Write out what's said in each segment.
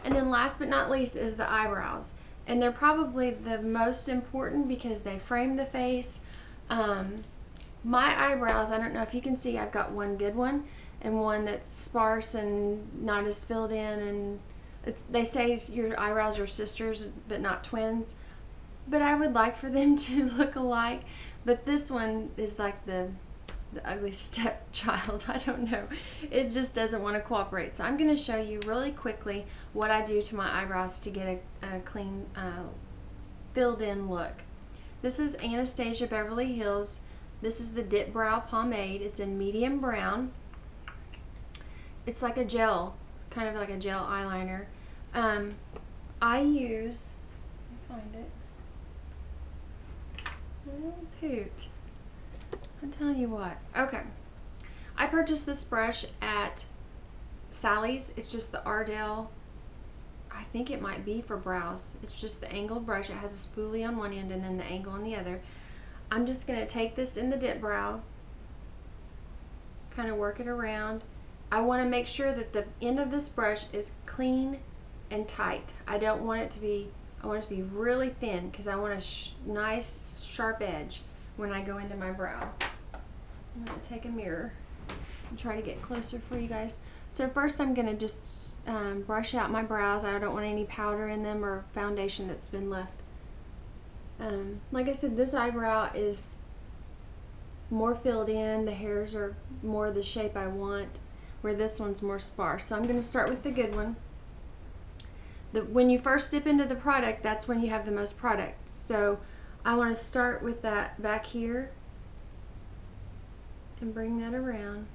And then last but not least is the eyebrows. And they're probably the most important because they frame the face. My eyebrows, I don't know if you can see, I've got one good one and one that's sparse and not as filled in, and they say your eyebrows are sisters but not twins, but I would like for them to look alike. But this one is like the ugly stepchild. I don't know, it just doesn't want to cooperate. So I'm going to show you really quickly what I do to my eyebrows to get a clean filled in look. This is Anastasia Beverly Hills. This is the Dipbrow pomade. It's in medium brown. It's like a gel, kind of like a gel eyeliner. I use, let me find it. Oh, poot. I'm telling you what. Okay. I purchased this brush at Sally's. It's just the Ardell. I think it might be for brows. It's just the angled brush. It has a spoolie on one end and then the angle on the other. I'm just going to take this in the Dipbrow, kind of work it around. I want to make sure that the end of this brush is clean and tight. I don't want it to be, I want it to be really thin because I want a nice sharp edge when I go into my brow. I'm going to take a mirror and try to get closer for you guys. So first I'm going to just brush out my brows. I don't want any powder in them or foundation that's been left. Like I said, this eyebrow is more filled in. The hairs are more the shape I want, where this one's more sparse. So I'm going to start with the good one. When you first dip into the product, that's when you have the most product. So I want to start with that back here and bring that around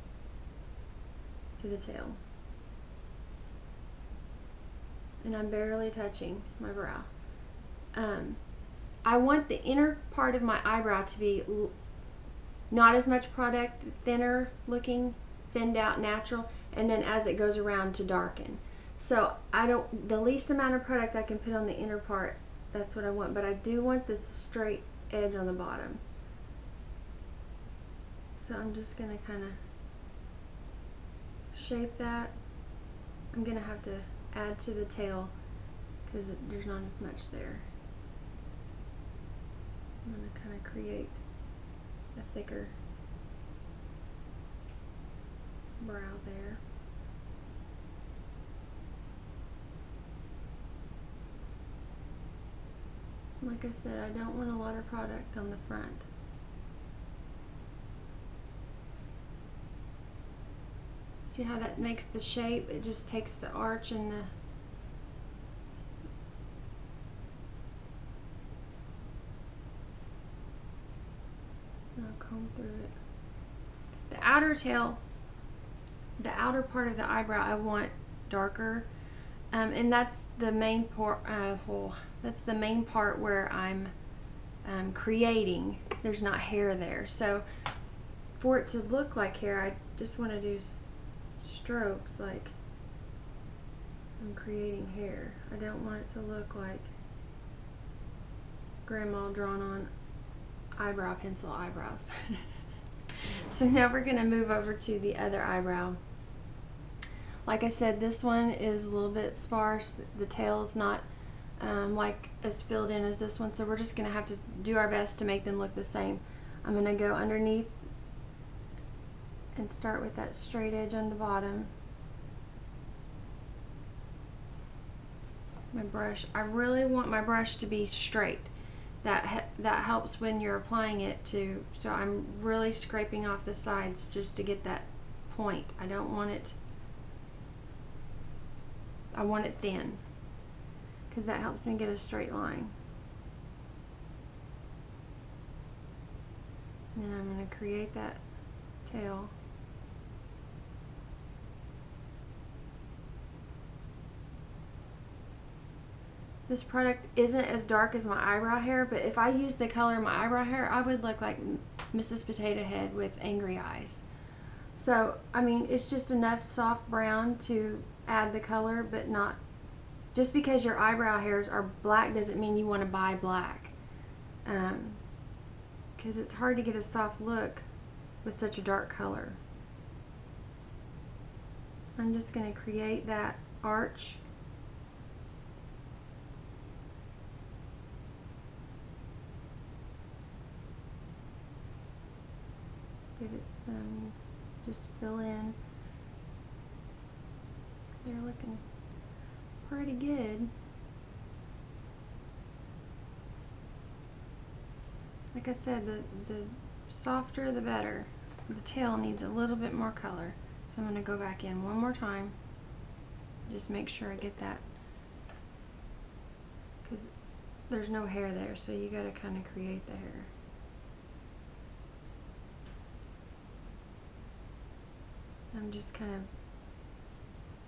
to the tail. And I'm barely touching my brow. I want the inner part of my eyebrow to be not as much product, thinner looking, thinned out, natural, and then as it goes around to darken. So the least amount of product I can put on the inner part, that's what I want, but I do want this straight edge on the bottom. So I'm just going to kind of shape that. I'm going to have to add to the tail because there's not as much there. I'm going to kind of create a thicker brow there. Like I said, I don't want a lot of product on the front. See how that makes the shape? It just takes the arch and the... I'll comb through it. The outer tail, the outer part of the eyebrow, I want darker, and that's the main part. That's the main part where I'm creating. There's not hair there, so for it to look like hair, I just want to do strokes like I'm creating hair. I don't want it to look like grandma drawn on eyebrow pencil eyebrows. So now we're going to move over to the other eyebrow. Like I said, this one is a little bit sparse. The tail is not like as filled in as this one, so we're just going to have to do our best to make them look the same. I'm going to go underneath and start with that straight edge on the bottom. My brush, I really want my brush to be straight. That helps when you're applying it too. So I'm really scraping off the sides just to get that point. I don't want it, I want it thin because that helps me get a straight line. And I'm going to create that tail. This product isn't as dark as my eyebrow hair, but if I use the color of my eyebrow hair, I would look like Mrs. Potato Head with angry eyes. So, I mean, it's just enough soft brown to add the color, but not, just because your eyebrow hairs are black doesn't mean you want to buy black. Because it's hard to get a soft look with such a dark color. I'm just going to create that arch give it some, just fill in. They're looking pretty good. Like I said, the softer the better. The tail needs a little bit more color. So I'm going to go back in one more time. Just make sure I get that. Because there's no hair there, so you got to kind of create the hair. I'm just kind of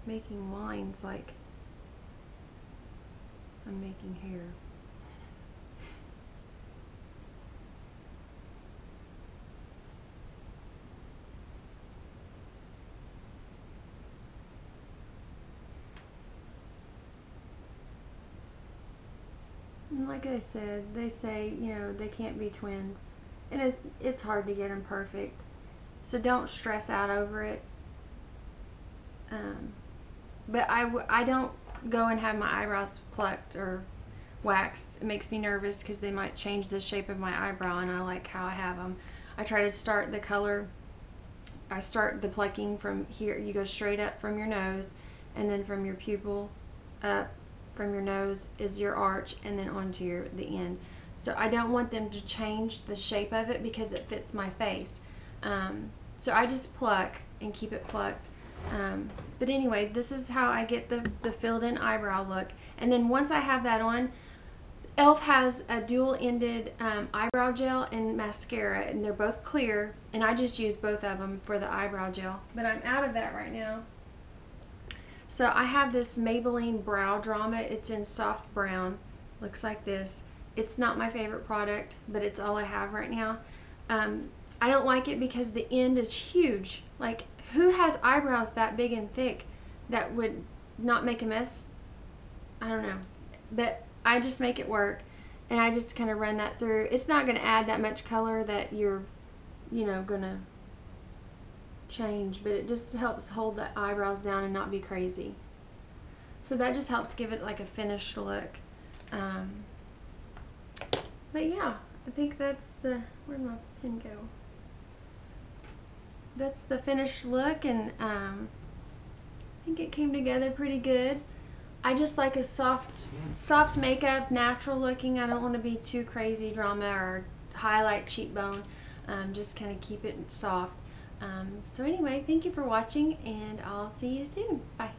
making lines like I'm making hair. And like I said, they say, you know, they can't be twins. And it's hard to get them perfect. So don't stress out over it. But I don't go and have my eyebrows plucked or waxed. It makes me nervous because they might change the shape of my eyebrow, and I like how I have them. I try to start the color. I start the plucking from here. You go straight up from your nose, and then from your pupil up from your nose is your arch, and then onto the end. So I don't want them to change the shape of it because it fits my face. So I just pluck and keep it plucked. But anyway, this is how I get the filled in eyebrow look. And then once I have that on, e.l.f. has a dual-ended eyebrow gel and mascara, and they're both clear, and I just use both of them for the eyebrow gel. But I'm out of that right now. So I have this Maybelline Brow Drama. It's in soft brown. Looks like this. It's not my favorite product, but it's all I have right now. I don't like it because the end is huge. Like, who has eyebrows that big and thick that would not make a mess? I don't know. But I just make it work, and I just kind of run that through. It's not going to add that much color that you're, you know, going to change, but it just helps hold the eyebrows down and not be crazy. So that just helps give it like a finished look. But yeah, I think that's the, where'd my pen go? That's the finished look, and I think it came together pretty good. I just like a soft makeup, natural looking. I don't want to be too crazy drama or highlight cheekbone. Just kind of keep it soft. So anyway, thank you for watching, and I'll see you soon. Bye.